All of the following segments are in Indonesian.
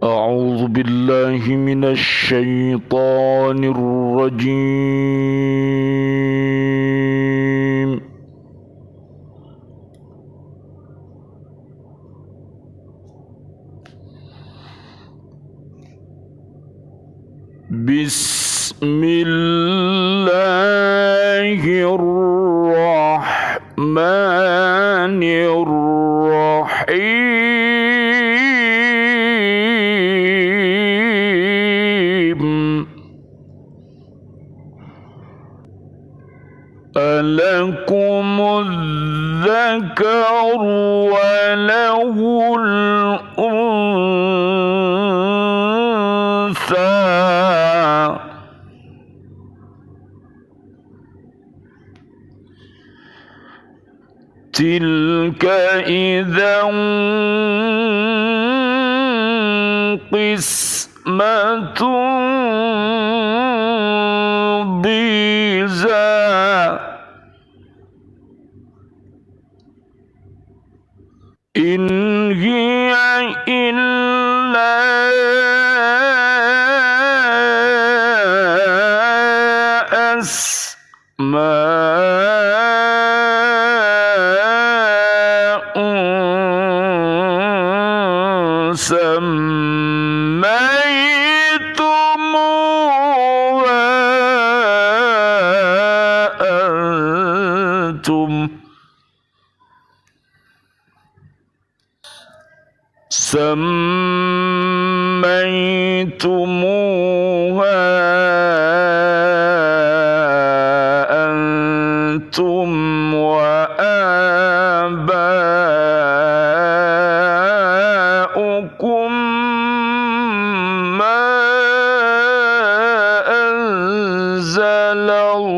أعوذ بالله من الشيطان الرجيم. بسم الله الرحمن الرحيم. ألكم الذكر وله الأنثى. تلك إذا قسمة ضيزى. إن هي إلا أسماء سميتموها أنتم وآباؤكم ما أنزل الله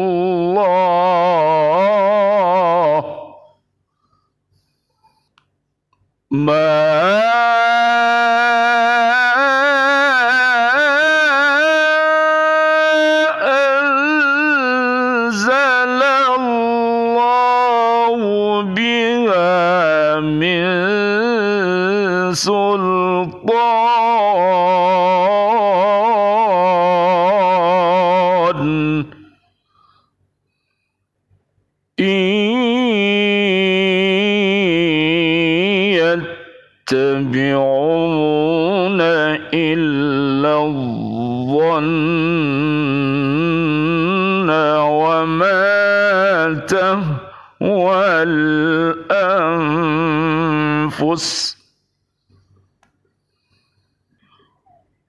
بها من سلطان. يتبعون إلا الظن وما تهوى الأنفس.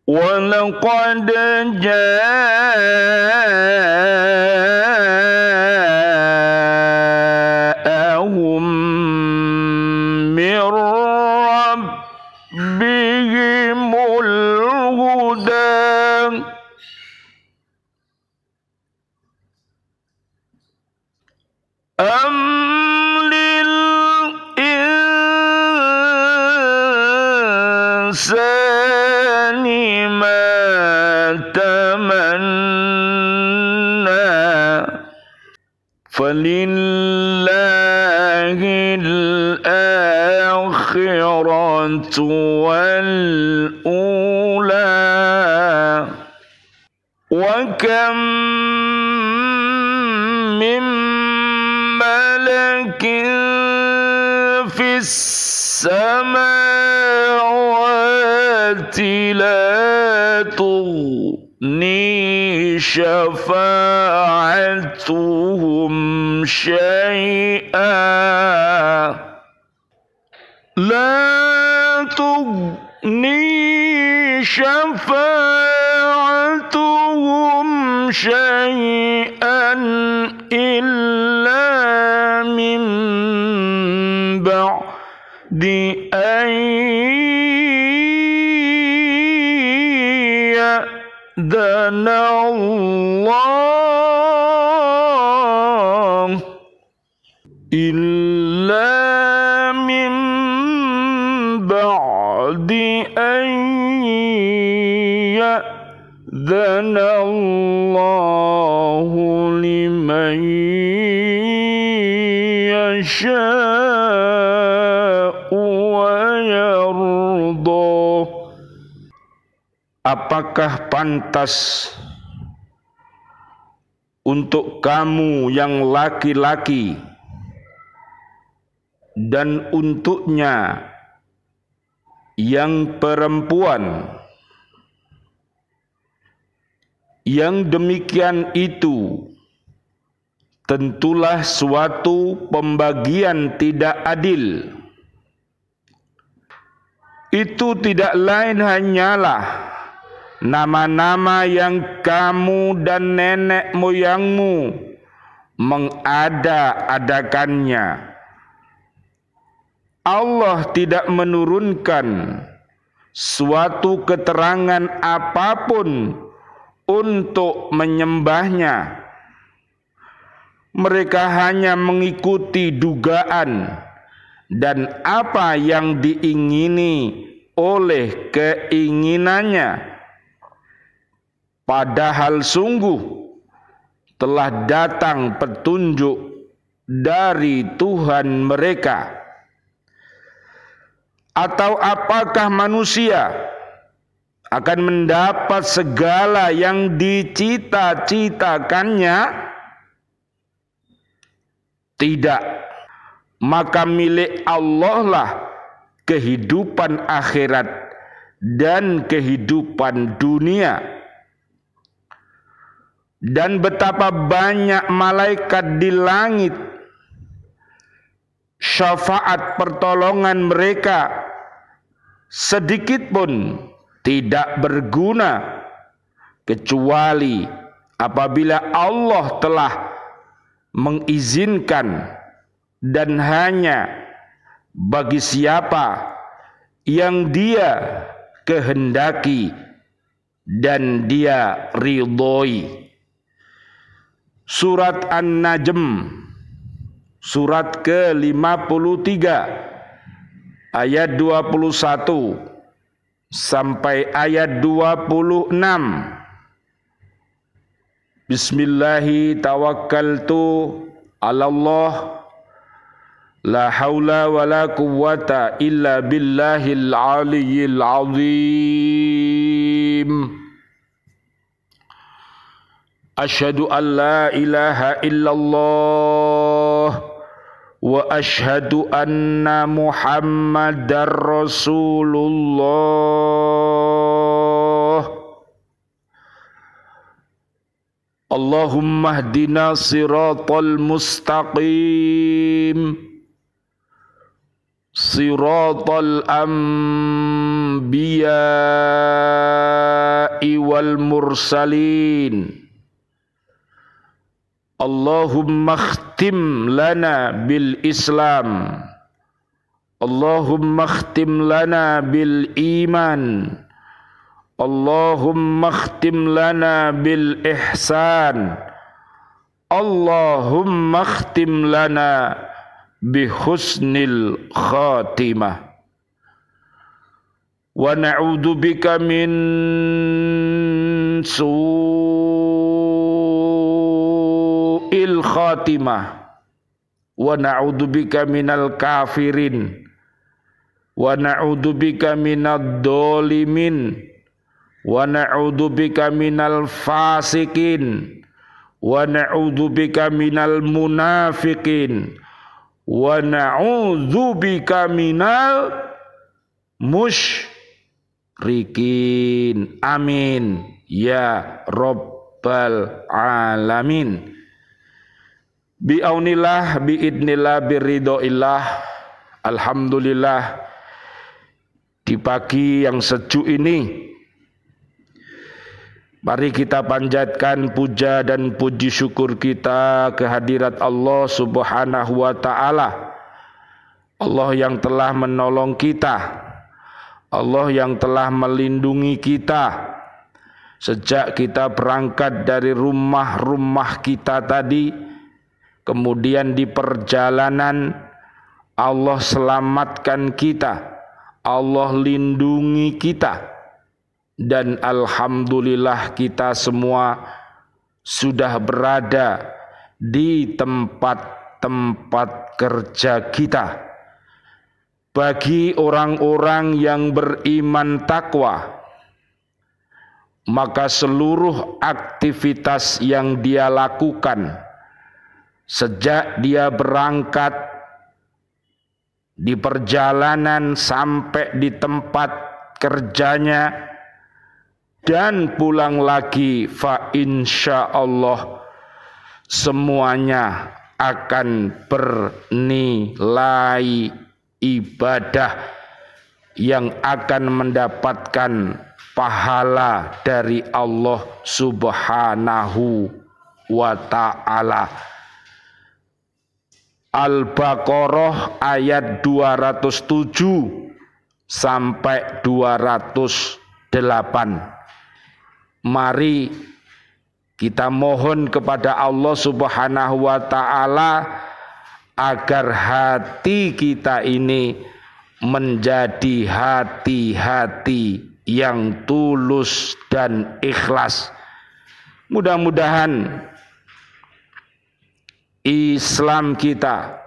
ولقد جاءهم من ربهم الهدى. أم للإنسان ما تمنى. فلله الآخرة والأولى. وكم من ملك في السماوات لا تغني شفاعتهم شيئا. لا تغني شفاعتهم شيئا إلا من بعد أن يأذن الله. إلا من بعد أن يأذن الله لمن يشاء ويرضى. apakah pantas untuk kamu yang laki-laki dan untuknya yang perempuan? Yang demikian itu tentulah suatu pembagian tidak adil. Itu tidak lain hanyalah nama-nama yang kamu dan nenek moyangmu mengada-adakannya. Allah tidak menurunkan suatu keterangan apapun untuk menyembahnya. Mereka hanya mengikuti dugaan dan apa yang diingini oleh keinginannya. Padahal sungguh telah datang petunjuk dari Tuhan mereka. Atau apakah manusia akan mendapat segala yang dicita-citakannya? Tidak. Maka milik Allah lah kehidupan akhirat dan kehidupan dunia. Dan betapa banyak malaikat di langit, syafaat pertolongan mereka sedikit pun tidak berguna kecuali apabila Allah telah mengizinkan, dan hanya bagi siapa yang Dia kehendaki dan Dia ridhoi. Surat An-Najm surat ke-53 ayat 21 sampai ayat 26. Bismillahi tawakkaltu 'alallah la haula wala quwwata illa billahil aliyyil azim. Asyhadu an la ilaha illallah wa asyhadu anna Muhammadar Rasulullah. Allahumma hdina siratal mustaqim, siratal anbiya'i wal mursalin. Allahumma khtim lana bil Islam, Allahumma khtim lana bil iman, Allahumma khtim lana bil ihsan, Allahumma khtim lana bi husnil khatimah. Wa na'udzu bika min su'il khatimah, wa na'udzu bika minal kafirin, wa na'udzu bika minad dhalimin, wa na'udzu bika minal fasikin, wa na'udzu bika minal munafiqin, wa na'udzu bika minal musyrikin. Amin ya rabbal alamin. Bi'aunillah, bi'idnillah, biridhoillah. Alhamdulillah, di pagi yang sejuk ini mari kita panjatkan puja dan puji syukur kita kehadirat Allah Subhanahu wa ta'ala. Allah yang telah menolong kita, Allah yang telah melindungi kita sejak kita berangkat dari rumah-rumah kita tadi. Kemudian di perjalanan Allah selamatkan kita, Allah lindungi kita, dan alhamdulillah kita semua sudah berada di tempat-tempat kerja kita. Bagi orang-orang yang beriman takwa, maka seluruh aktivitas yang dia lakukan sejak dia berangkat di perjalanan sampai di tempat kerjanya dan pulang lagi, fa insyaallah semuanya akan bernilai ibadah yang akan mendapatkan pahala dari Allah Subhanahu wa ta'ala. Al-Baqarah ayat 207 sampai 208. Mari kita mohon kepada Allah Subhanahu wa ta'ala agar hati kita ini menjadi hati-hati yang tulus dan ikhlas. Mudah-mudahan Islam kita,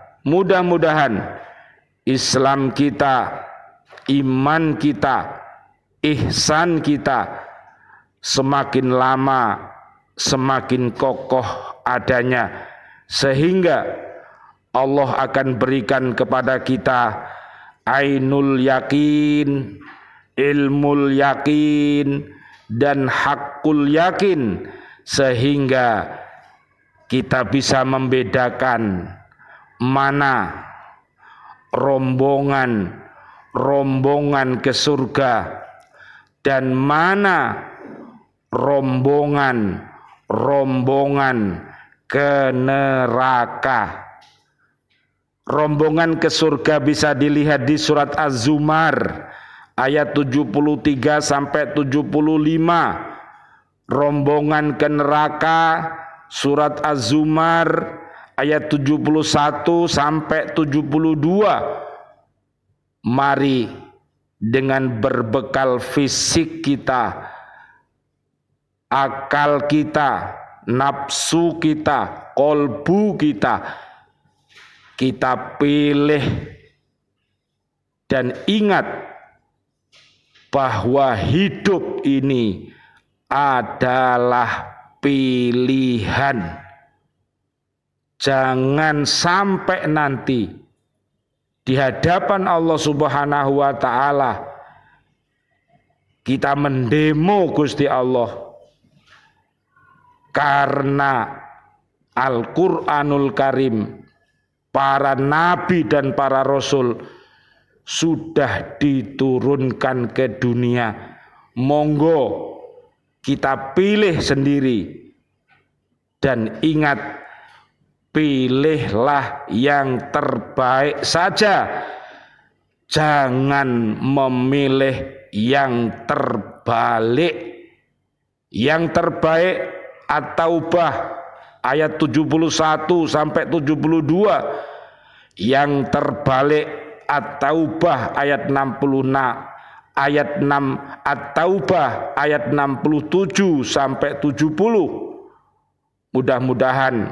iman kita, ihsan kita semakin lama semakin kokoh adanya, sehingga Allah akan berikan kepada kita ainul yakin, ilmul yakin, dan hakul yakin, sehingga kita bisa membedakan mana rombongan ke surga dan mana rombongan ke neraka. Rombongan ke surga bisa dilihat di surat Az-Zumar ayat 73 sampai 75. Rombongan ke neraka surat Az-Zumar ayat 71 sampai 72. Mari dengan berbekal fisik kita, akal kita, nafsu kita, kolbu kita pilih dan ingat bahwa hidup ini adalah pilihan. Jangan sampai nanti di hadapan Allah Subhanahu wa ta'ala kita mendemo Gusti Allah karena Al-Quranul Karim, para nabi dan para rasul sudah diturunkan ke dunia. Monggo kita pilih sendiri dan ingat, pilihlah yang terbaik saja, jangan memilih yang terbalik. Yang terbaik At-Taubah ayat 71 sampai 72, yang terbalik At-Taubah ayat 66, ayat 6 At-Taubah ayat 67 sampai 70. Mudah-mudahan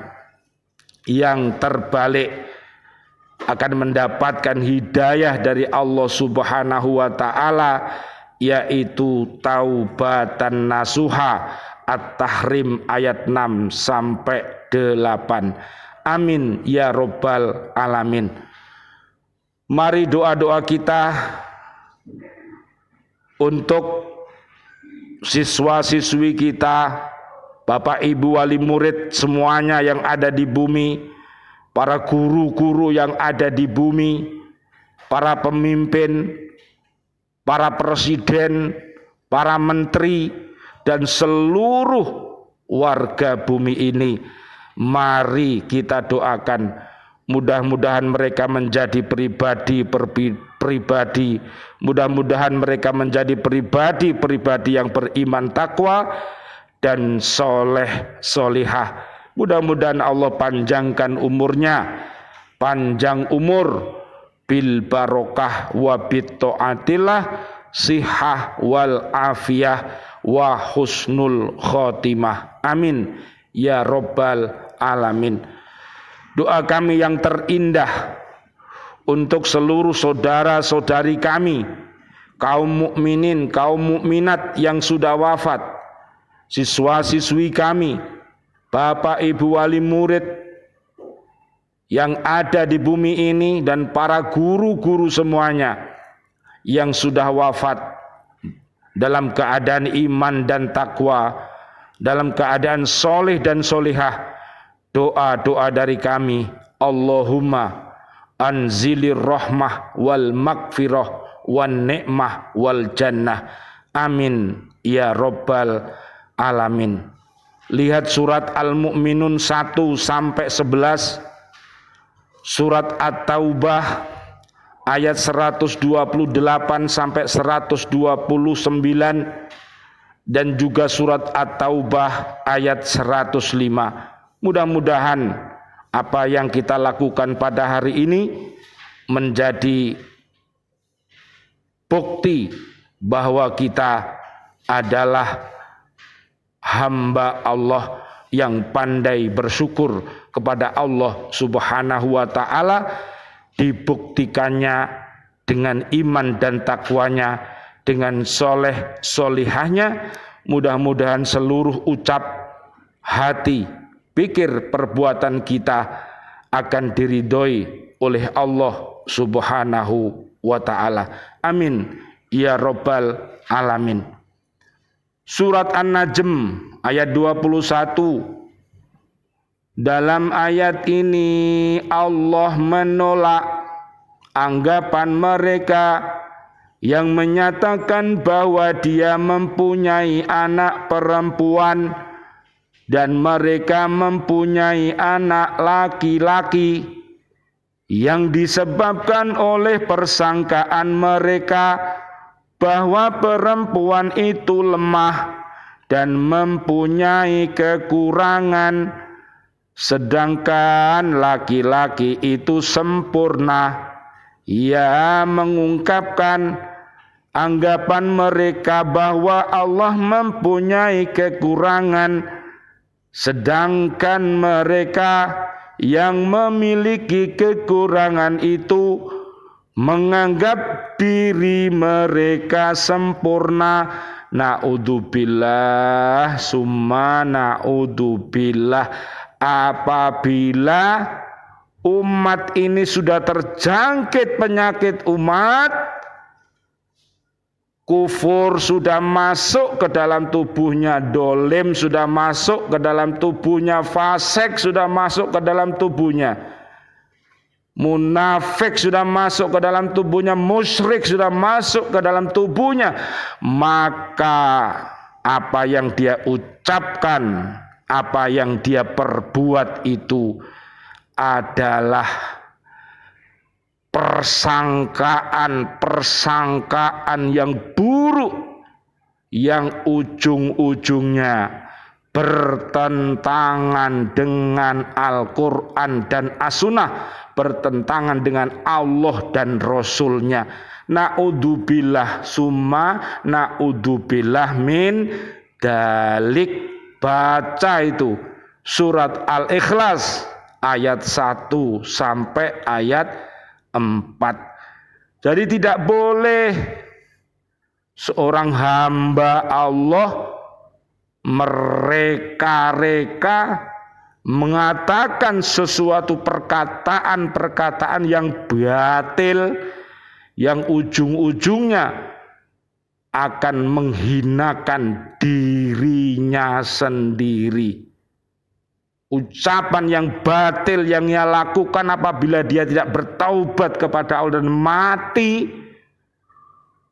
yang terbalik akan mendapatkan hidayah dari Allah Subhanahu wa ta'ala, yaitu taubatan nasuha. At-Tahrim ayat 6 sampai 8. Amin ya Rabbal alamin. Mari doa-doa kita untuk siswa-siswi kita, Bapak Ibu wali murid semuanya yang ada di bumi, para guru-guru yang ada di bumi, para pemimpin, para presiden, para menteri, dan seluruh warga bumi ini. Mari kita doakan, mudah-mudahan mereka menjadi pribadi, mudah-mudahan mereka menjadi pribadi yang beriman, takwa, dan soleh solihah. Mudah-mudahan Allah panjangkan umurnya, panjang umur, bil barokah wa bit taatillah, sihah wal afiyah wa husnul khotimah. Amin ya Rabbal alamin. Doa kami yang terindah untuk seluruh saudara-saudari kami, kaum mukminin, kaum mukminat yang sudah wafat, siswa-siswi kami, Bapak Ibu wali murid yang ada di bumi ini, dan para guru-guru semuanya yang sudah wafat dalam keadaan iman dan takwa, dalam keadaan soleh dan solihah. Doa-doa dari kami, Allahumma anzilir rahmah wal magfirah wan ni'mah wal jannah. Amin ya rabbal alamin. Lihat surat Al-Mu'minun 1 sampai 11, surat At-Taubah ayat 128 sampai 129, dan juga surat At-Taubah ayat 105. Mudah-mudahan apa yang kita lakukan pada hari ini menjadi bukti bahwa kita adalah hamba Allah yang pandai bersyukur kepada Allah Subhanahu wa ta'ala, dibuktikannya dengan iman dan takwanya, dengan soleh solihahnya. Mudah-mudahan seluruh ucap, hati, pikir, perbuatan kita akan diridhoi oleh Allah Subhanahu wa ta'ala. Amin ya rabbal alamin. Surat An-Najm ayat 21. Dalam ayat ini Allah menolak anggapan mereka yang menyatakan bahwa dia mempunyai anak perempuan dan mereka mempunyai anak laki-laki, yang disebabkan oleh persangkaan mereka bahwa perempuan itu lemah dan mempunyai kekurangan, sedangkan laki-laki itu sempurna. Ia mengungkapkan anggapan mereka bahwa Allah mempunyai kekurangan, sedangkan mereka yang memiliki kekurangan itu menganggap diri mereka sempurna. Na'udzubillah summa na'udzubillah. Apabila umat ini sudah terjangkit penyakit umat, kufur sudah masuk ke dalam tubuhnya, dolim sudah masuk ke dalam tubuhnya, fasik sudah masuk ke dalam tubuhnya, munafik sudah masuk ke dalam tubuhnya, musyrik sudah masuk ke dalam tubuhnya, maka apa yang dia ucapkan, apa yang dia perbuat itu adalah persangkaan yang buruk, yang ujung-ujungnya bertentangan dengan Al-Quran dan As-Sunnah, bertentangan dengan Allah dan Rasulnya. Na'udzubillah summa na'udzubillah min dalik. Baca itu surat Al-Ikhlas ayat 1 sampai ayat 4. Jadi tidak boleh seorang hamba Allah mereka-reka mengatakan sesuatu perkataan-perkataan yang batil, yang ujung-ujungnya akan menghinakan dirinya sendiri. Ucapan yang batil yang ia lakukan apabila dia tidak bertaubat kepada Allah dan mati,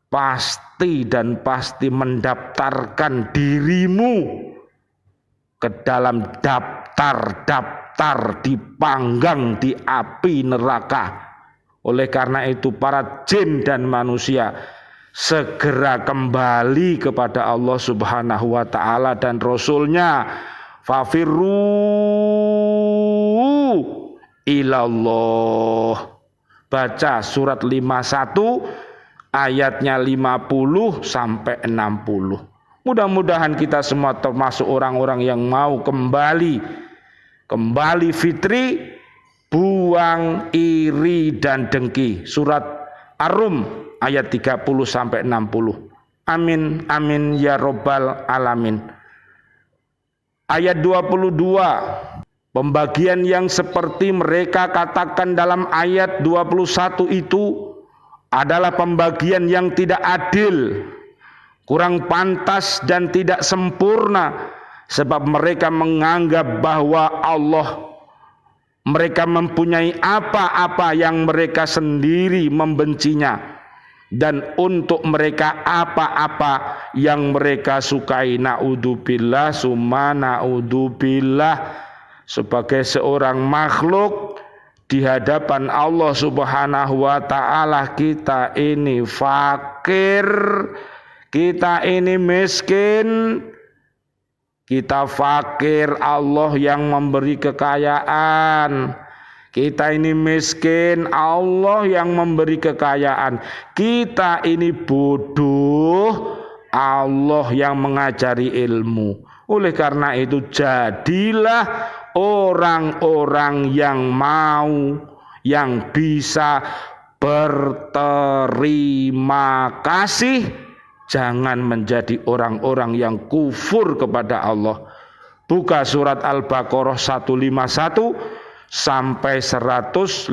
pasti dan pasti mendaftarkan dirimu ke dalam daftar-daftar dipanggang di api neraka. Oleh karena itu para jin dan manusia segera kembali kepada Allah Subhanahu wa ta'ala dan Rasulnya. Fafirru ilallah. Baca surat 51 ayatnya 50 sampai 60. Mudah-mudahan kita semua termasuk orang-orang yang mau kembali fitri, buang iri dan dengki. Surat Ar-Rum ayat 30 sampai 60. Amin amin ya rabbal alamin. Ayat 22. Pembagian yang seperti mereka katakan dalam ayat 21 itu adalah pembagian yang tidak adil, kurang pantas dan tidak sempurna, sebab mereka menganggap bahwa mereka mempunyai apa-apa yang mereka sendiri membencinya, dan untuk mereka apa-apa yang mereka sukai. Naudzubillah summa naudzubillah. Sebagai seorang makhluk di hadapan Allah Subhanahu wa ta'ala, kita ini fakir, kita ini miskin, kita fakir, Allah yang memberi kekayaan. Kita ini miskin, Allah yang memberi kekayaan. Kita ini bodoh, Allah yang mengajari ilmu. Oleh karena itu, jadilah orang-orang yang mau, yang bisa berterima kasih. Jangan menjadi orang-orang yang kufur kepada Allah. Buka surat Al-Baqarah 151 sampai 157.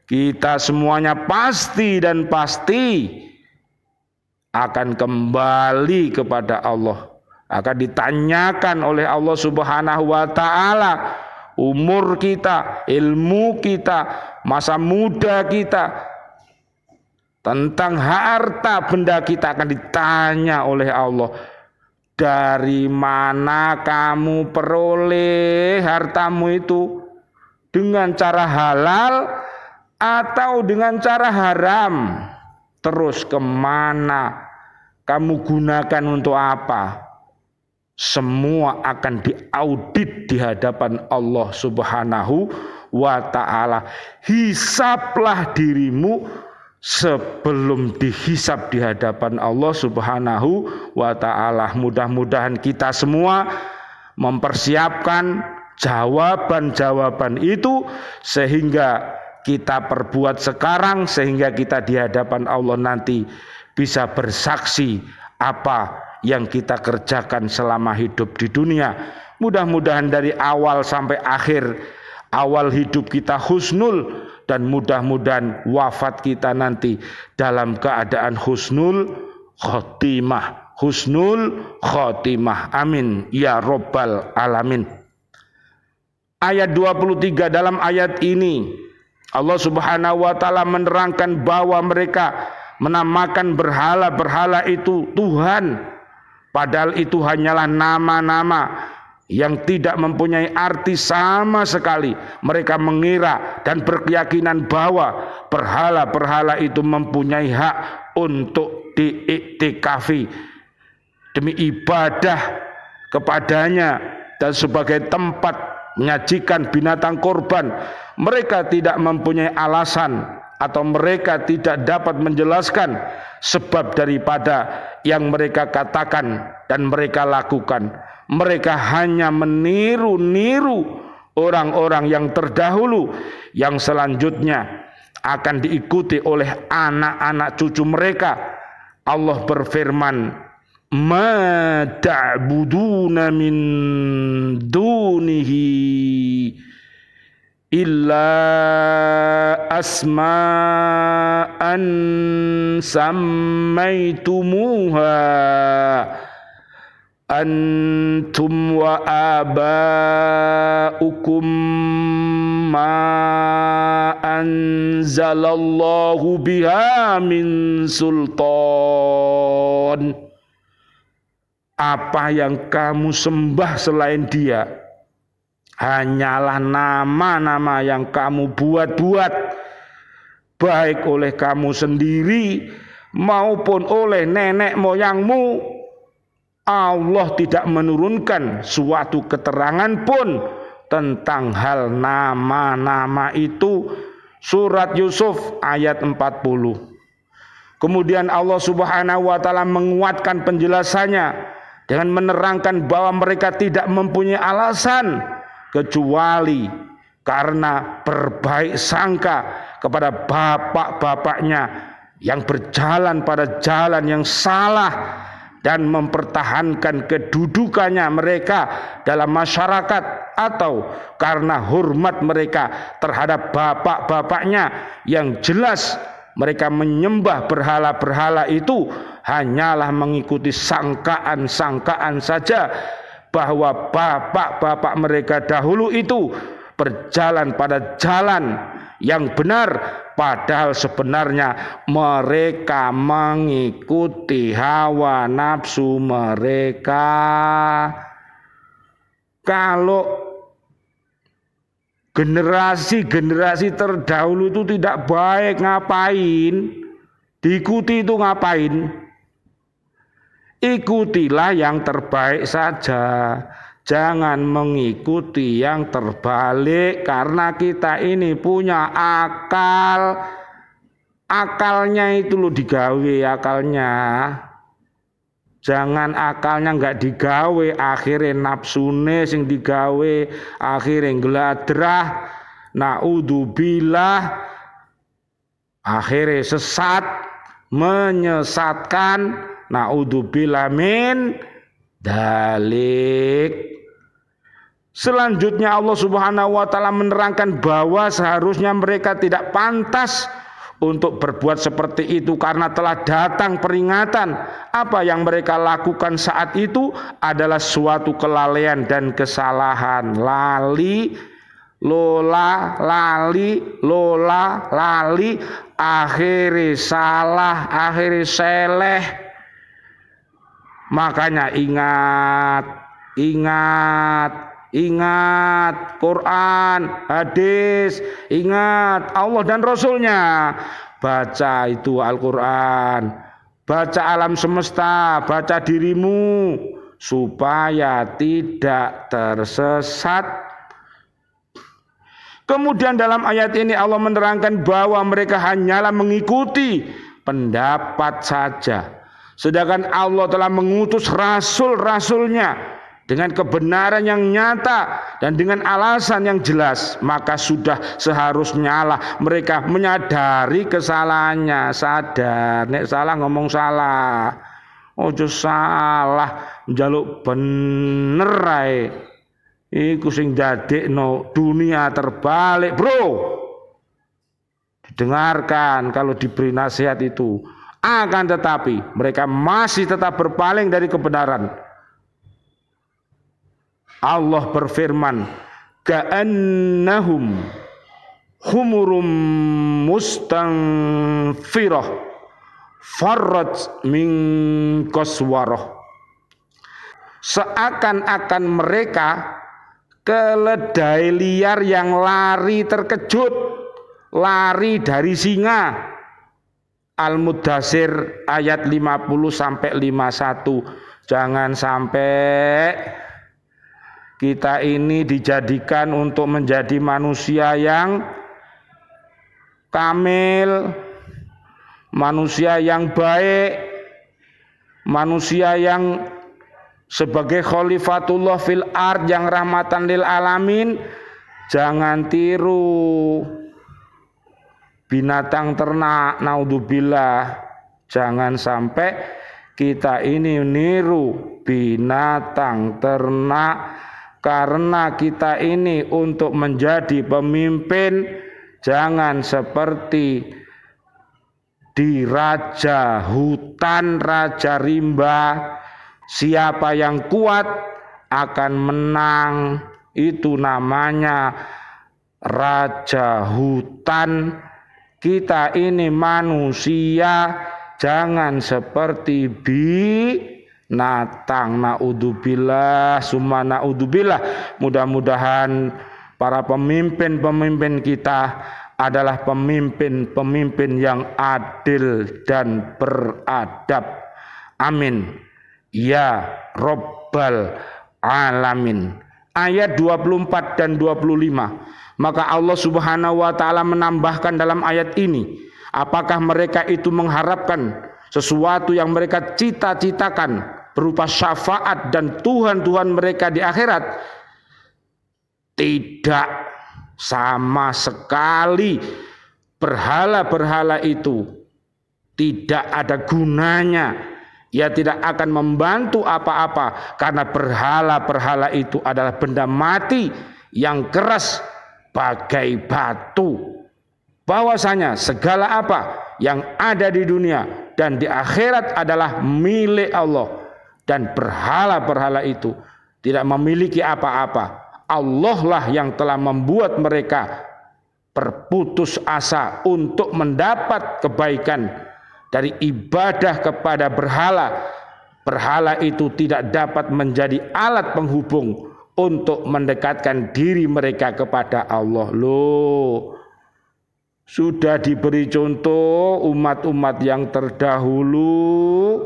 Kita semuanya pasti dan pasti akan kembali kepada Allah, akan ditanyakan oleh Allah Subhanahu wa ta'ala umur kita, ilmu kita, masa muda kita, tentang harta benda kita akan ditanya oleh Allah. Dari mana kamu peroleh hartamu itu? Dengan cara halal atau dengan cara haram? Terus kemana kamu gunakan, untuk apa? Semua akan diaudit di hadapan Allah Subhanahu wa ta'ala. Hisablah dirimu sebelum dihisab di hadapan Allah Subhanahu wa ta'ala. Mudah-mudahan kita semua mempersiapkan jawaban-jawaban itu, sehingga kita perbuat sekarang, sehingga kita di hadapan Allah nanti bisa bersaksi apa yang kita kerjakan selama hidup di dunia. Mudah-mudahan dari awal sampai akhir, awal hidup kita husnul, dan mudah-mudahan wafat kita nanti dalam keadaan husnul khotimah. Husnul khotimah. Amin ya robbal alamin. Ayat 23, dalam ayat ini Allah Subhanahu wa ta'ala menerangkan bahwa mereka menamakan berhala-berhala itu Tuhan, padahal itu hanyalah nama-nama yang tidak mempunyai arti sama sekali. Mereka mengira dan berkeyakinan bahwa berhala-berhala itu mempunyai hak untuk diiktikafi demi ibadah kepadanya dan sebagai tempat menyajikan binatang korban. Mereka tidak mempunyai alasan atau mereka tidak dapat menjelaskan sebab daripada yang mereka katakan dan mereka lakukan. Mereka hanya meniru-niru orang-orang yang terdahulu, yang selanjutnya akan diikuti oleh anak-anak cucu mereka. Allah berfirman, "Ma ta'buduna min dunihi illa asma'an sammaitumuha antum wa aba'ukum ma anzalallahu biha min sultan." Apa yang kamu sembah selain Dia hanyalah nama-nama yang kamu buat-buat, baik oleh kamu sendiri maupun oleh nenek moyangmu. Allah tidak menurunkan suatu keterangan pun tentang hal nama-nama itu. Surat Yusuf ayat 40. Kemudian Allah Subhanahu wa ta'ala menguatkan penjelasannya dengan menerangkan bahwa mereka tidak mempunyai alasan kecuali karena berbaik sangka kepada bapak-bapaknya yang berjalan pada jalan yang salah, dan mempertahankan kedudukannya mereka dalam masyarakat, atau karena hormat mereka terhadap bapak-bapaknya yang jelas mereka menyembah berhala-berhala itu hanyalah mengikuti sangkaan-sangkaan saja bahwa bapak-bapak mereka dahulu itu berjalan pada jalan yang benar, padahal sebenarnya mereka mengikuti hawa nafsu mereka. Kalau generasi terdahulu itu tidak baik, ngapain? Diikuti itu ngapain? Ikutilah yang terbaik saja. Jangan mengikuti yang terbalik, karena kita ini punya akal. Akalnya itu lo digawe akalnya. Jangan akalnya nggak digawe, akhirnya nafsune sing digawe, akhirnya geladrah, naudzubillah, akhirnya sesat, menyesatkan, naudzubillah min dalik. Selanjutnya Allah Subhanahu wa taala menerangkan bahwa seharusnya mereka tidak pantas untuk berbuat seperti itu karena telah datang peringatan. Apa yang mereka lakukan saat itu adalah suatu kelalaian dan kesalahan. Lali, lola, lali, akhirnya salah, akhirnya seleh. Makanya ingat Quran, hadis, ingat Allah dan Rasulnya. Baca itu Al-Quran, baca alam semesta, baca dirimu supaya tidak tersesat. Kemudian dalam ayat ini Allah menerangkan bahwa mereka hanyalah mengikuti pendapat saja, sedangkan Allah telah mengutus rasul-rasulnya dengan kebenaran yang nyata dan dengan alasan yang jelas. Maka sudah seharusnya lah mereka menyadari kesalahannya. Sadar, nek salah ngomong salah, ojo salah njaluk bener ae. Iku sing dadekno dunia terbalik, bro. Didengarkan kalau diberi nasihat itu, akan tetapi mereka masih tetap berpaling dari kebenaran. Allah berfirman, ka'annahum humurum mustanfirah farrat min qaswarah. Seakan-akan mereka keledai liar yang lari terkejut, lari dari singa. Al-Mudathir ayat 50 sampai 51. Jangan sampai kita ini dijadikan untuk menjadi manusia yang kamil, manusia yang baik, manusia yang sebagai khalifatullah fil ard, yang rahmatan lil alamin. Jangan tiru binatang ternak, naudzubillah. Jangan sampai kita ini niru binatang ternak. Karena kita ini untuk menjadi pemimpin, jangan seperti di raja hutan, raja rimba. Siapa yang kuat akan menang. Itu namanya raja hutan. Kita ini manusia, jangan seperti binatang. Naudzubillah, summa naudzubillah. Mudah-mudahan para pemimpin-pemimpin kita adalah pemimpin-pemimpin yang adil dan beradab. Amin ya Rabbal Alamin. Ayat 24 dan 25. Maka Allah Subhanahu wa taala menambahkan dalam ayat ini, apakah mereka itu mengharapkan sesuatu yang mereka cita-citakan berupa syafaat dan Tuhan-Tuhan mereka di akhirat? Tidak, sama sekali. Berhala-berhala itu tidak ada gunanya. Ia tidak akan membantu apa-apa karena berhala-berhala itu adalah benda mati yang keras bagai batu. Bahwasanya segala apa yang ada di dunia dan di akhirat adalah milik Allah, dan berhala-berhala itu tidak memiliki apa-apa. Allah lah yang telah membuat mereka berputus asa untuk mendapat kebaikan dari ibadah kepada berhala. Berhala itu tidak dapat menjadi alat penghubung untuk mendekatkan diri mereka kepada Allah. Loh, sudah diberi contoh umat-umat yang terdahulu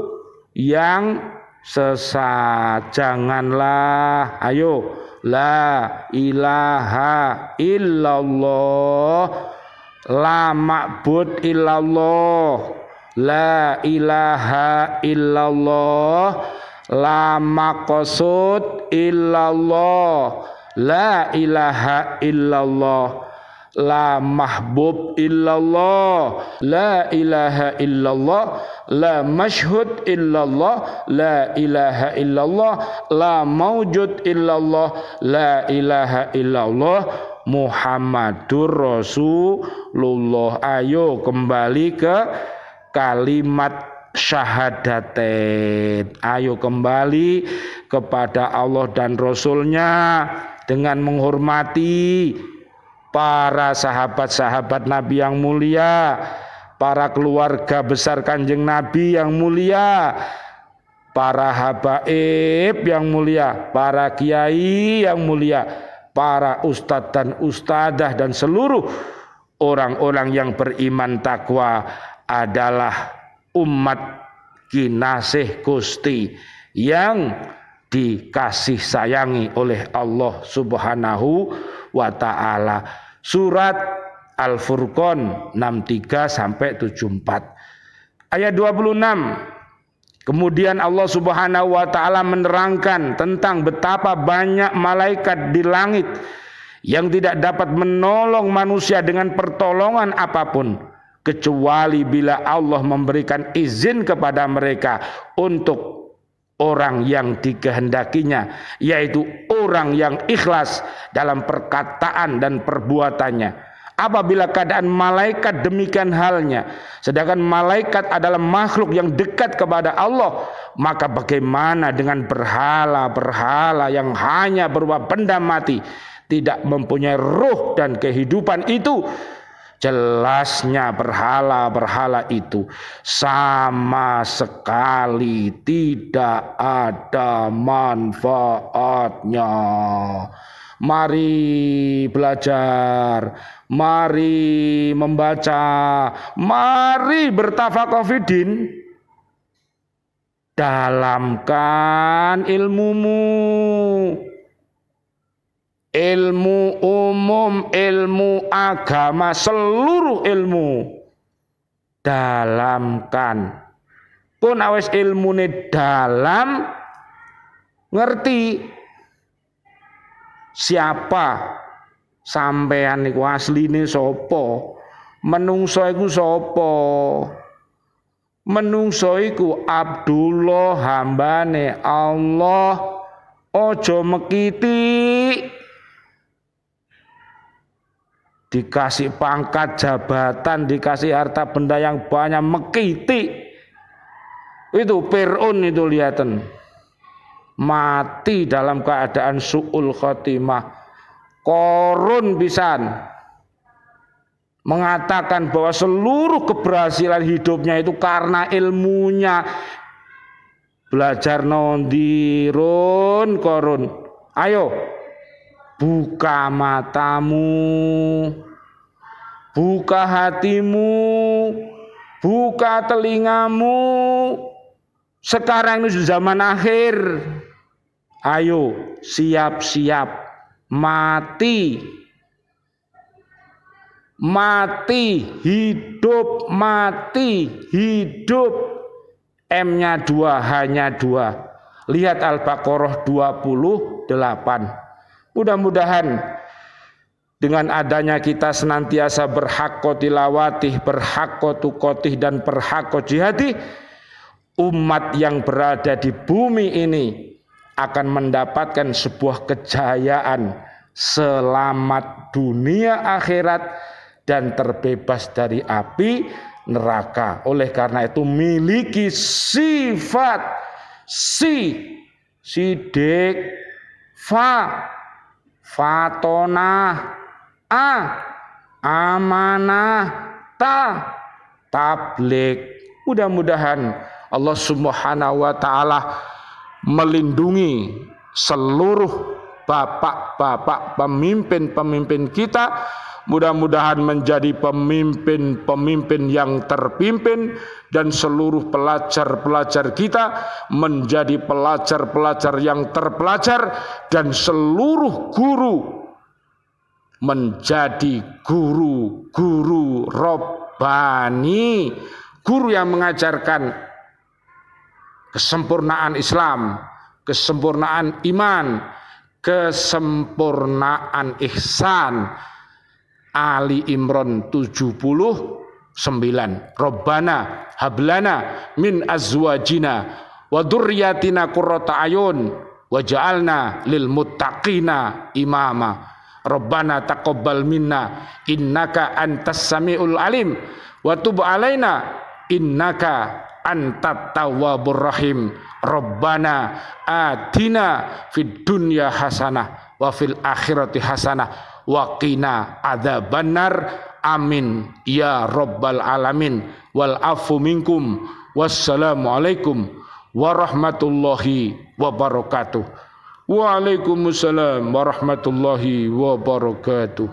yang sesat. Janganlah, ayo, la ilaha illallah, la ma'bud illallah, la ilaha illallah, la maqsud illallah, la ilaha illallah, la mahbub illallah, la ilaha illallah, la mashhud illallah, la ilaha illallah, la mawjud illallah, la ilaha illallah, Muhammadur Rasulullah. Ayo kembali ke kalimat syahadatain. Ayo kembali kepada Allah dan Rasulnya dengan menghormati para sahabat-sahabat Nabi yang mulia, para keluarga besar Kanjeng Nabi yang mulia, para habaib yang mulia, para kiai yang mulia, para ustadz dan ustadzah, dan seluruh orang-orang yang beriman takwa adalah umat kinasih Gusti yang dikasih sayangi oleh Allah Subhanahu wa ta'ala. Surat Al-Furqan 63 sampai 74. Ayat 26. Kemudian Allah Subhanahu wa ta'ala menerangkan tentang betapa banyak malaikat di langit yang tidak dapat menolong manusia dengan pertolongan apapun kecuali bila Allah memberikan izin kepada mereka untuk orang yang dikehendakinya, yaitu orang yang ikhlas dalam perkataan dan perbuatannya. Apabila keadaan malaikat demikian halnya, sedangkan malaikat adalah makhluk yang dekat kepada Allah, maka bagaimana dengan berhala-berhala yang hanya berupa benda mati, tidak mempunyai ruh dan kehidupan itu? Jelasnya berhala-berhala itu sama sekali tidak ada manfaatnya. Mari belajar, mari membaca, mari bertafakuh fiddin. Dalamkan ilmumu. Ilmu umum, ilmu agama, seluruh ilmu dalamkan. Pun awes ilmune dalam, ngerti siapa sampean niku asline sapa, menungso iku sapa. Menungso iku Abdullah, hambane Allah. Ojo mekiti dikasih pangkat jabatan, dikasih harta benda yang banyak, mekiti. Itu Fir'aun itu, lihatan mati dalam keadaan su'ul khotimah. Korun pisan mengatakan bahwa seluruh keberhasilan hidupnya itu karena ilmunya. Belajar nondirun korun. Ayo buka matamu, buka hatimu, buka telingamu. Sekarang ini zaman akhir. Ayo siap-siap mati. Mati, hidup, mati, hidup. M-nya 2, hanya 2. Lihat Al-Baqarah 28. Mudah-mudahan dengan adanya kita senantiasa berhaqqa tilawatih, berhaqqa tuqatih, dan berhaqqa jihadih, umat yang berada di bumi ini akan mendapatkan sebuah kejayaan, selamat dunia akhirat dan terbebas dari api neraka. Oleh karena itu miliki sifat sidik, fatonah, amanah, tabligh. Mudah-mudahan Allah Subhanahu wa taala melindungi seluruh bapak-bapak pemimpin-pemimpin kita. Mudah-mudahan menjadi pemimpin-pemimpin yang terpimpin, dan seluruh pelajar-pelajar kita menjadi pelajar-pelajar yang terpelajar, dan seluruh guru menjadi guru-guru Rabbani, guru yang mengajarkan kesempurnaan Islam, kesempurnaan iman, kesempurnaan ihsan. Ali Imran 79. Rabbana hablana min azwajina wa dzurriyyatina qurrata ayun waj'alna lil muttaqina imama. Rabbana taqabbal minna innaka antas samiul alim wa tub alaina innaka antat tawwabur rahim. Rabbana atina fid dunya hasanah wa fil akhirati hasanah wa qina adzabannar. Amin ya rabbal alamin. Wal afu minkum. Wassalamu alaikum warahmatullahi wabarakatuh. Waalaikumsalam warahmatullahi wabarakatuh.